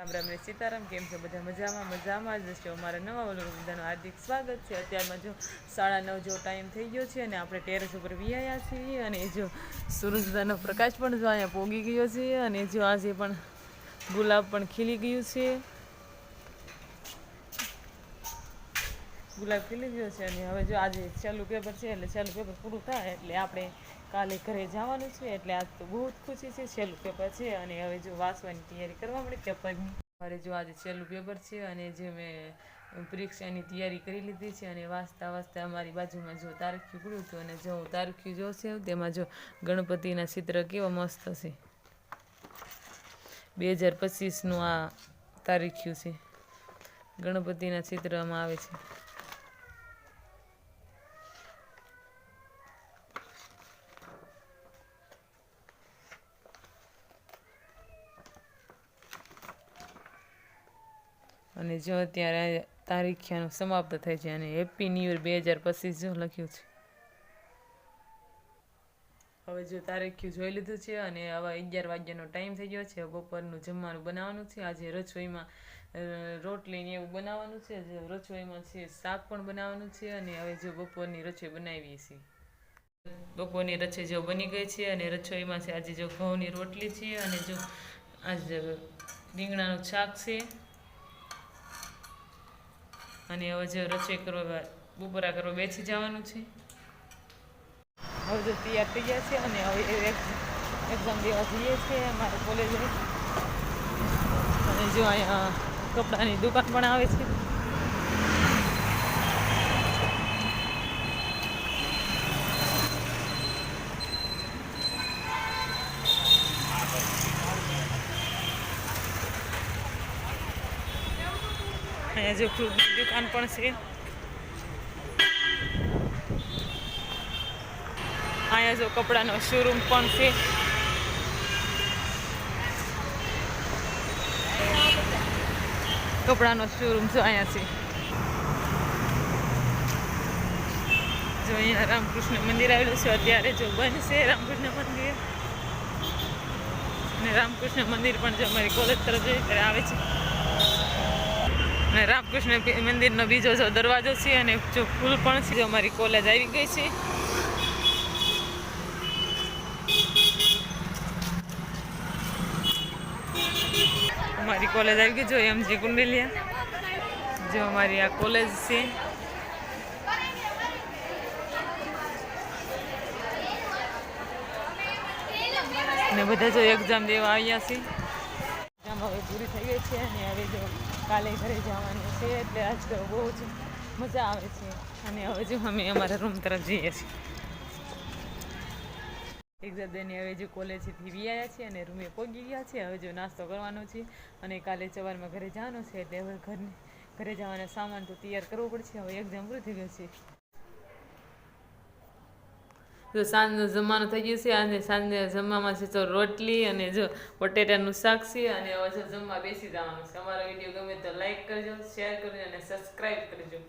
રામ રામ ને સીતારામ. કેમ છે બધા? મજામાં જ છે. અમારા નવા વ્લોગમાં બધાનું હાર્દિક સ્વાગત છે. અત્યારમાં જો 9:30 જેવો ટાઈમ થઈ ગયો છે અને આપણે ટેરેસ ઉપર વિહાયા છીએ અને જો સૂરજદાનો પ્રકાશ પણ જો અહીંયા પોગી ગયો છે અને જો આજે પણ ગુલાબ પણ ખીલી ગયું છે. ગુલાબ ખીલી ગયો છે અને હવે જો આજે છેલ્લું પેપર છે એટલે છેલ્લું પેપર પૂરું થાય એટલે આપણે કાલે ઘરે જવાનું છે. એટલે આજ તો બહુ જ ખુશી છે. છેલ્લું પેપર છે અને હવે જો વાંચવાની તૈયારી કરવા મળી પેપરની. મારે જો આજે છેલ્લું પેપર છે અને જે મેં પરીક્ષાની તૈયારી કરી લીધી છે અને વાંચતા અમારી બાજુમાં જો તારખ્યું પડ્યું હતું અને જો તારખ્યું જોશે તેમાં જો ગણપતિના ચિત્ર કેવા મસ્ત છે. 2025નું આ તારીખ્યું છે. ગણપતિના ચિત્રમાં આવે છે. અને જો અત્યારે તારીખ્યાનું સમાપ્ત થાય છે અને હેપી ન્યૂ યર 2025 જો લખ્યું છે. હવે જો તારીખ્યું જોઈ લીધું છે અને હવે 11 વાગ્યાનો ટાઈમ થઈ ગયો છે. બપોરનું જમવાનું બનાવવાનું છે. આજે રસોઈમાં રોટલી ને એવું બનાવવાનું છે. રસોઈમાં છે શાક પણ બનાવવાનું છે અને હવે જો બપોરની રસોઈ બનાવીએ છીએ. બપોરની રસોઈ જો બની ગઈ છે અને રસોઈમાં છે આજે જો ઘઉંની રોટલી છે અને જો આજે રીંગણાનું શાક છે અને હવે જો રસોઈ કરવા બપોરા કરવા બેસી જવાનું છે. હવે જો તૈયાર થઈ ગયા છે અને હવે એક્ઝામ દેવા જઈએ છીએ અમારે કોલેજે. અને જો અહીંયા કપડાની દુકાન પણ આવે છે. અહીંયા જો ફ્રૂટની દુકાન પણ છે. અહીંયા જો કપડાનો શોરૂમ પણ છે. કપડાનો શોરૂમ જો અહીંયા છે. જો અહીંયા રામકૃષ્ણ મંદિર આવેલું છે. અત્યારે જો બંધ છે રામકૃષ્ણ મંદિર. અને રામકૃષ્ણ મંદિર પણ જો અમારી કોલેજ તરફ જઈ ત્યારે આવે છે. અને રામકૃષ્ણ મંદિરનો બીજો જો દરવાજો છે અને જો ફૂલ પણ છે. જો અમારી કોલેજ આવી ગઈ છે. અમારી કોલેજ આવી ગઈ જો એમજી કુંડલિયા. જો અમારી આ કોલેજ છે. અને બધા જો એક્ઝામ દેવા આવ્યા છે. એક્ઝામ હવે પૂરી થઈ ગઈ છે અને હવે જો કાલે ઘરે જવાનું છે એટલે આજ તો બહુ જ મજા આવે છે. અને હવે જો અમે અમારા રૂમ તરફ જઈએ છીએ. એક્ઝામ દઈને હવે જો કોલેજથી આવ્યા છીએ અને રૂમે પહોંચી ગયા છે. હવે જો નાસ્તો કરવાનો છે અને કાલે સવારમાં ઘરે જવાનું છે એટલે હવે ઘરે જવાના સામાન તો તૈયાર કરવો પડશે. હવે એક્ઝામ પૂરી થઈ ગઈ છે. જો સાંજનું જમવાનું થઈ ગયું છે અને સાંજે જમવામાં છે તો રોટલી અને જો બટેટાનું શાક છે અને હવે જો જમવા બેસી જવાનું છે. અમારો વિડીયો ગમે તો લાઈક કરજો, શેર કરજો અને સબસ્ક્રાઈબ કરજો.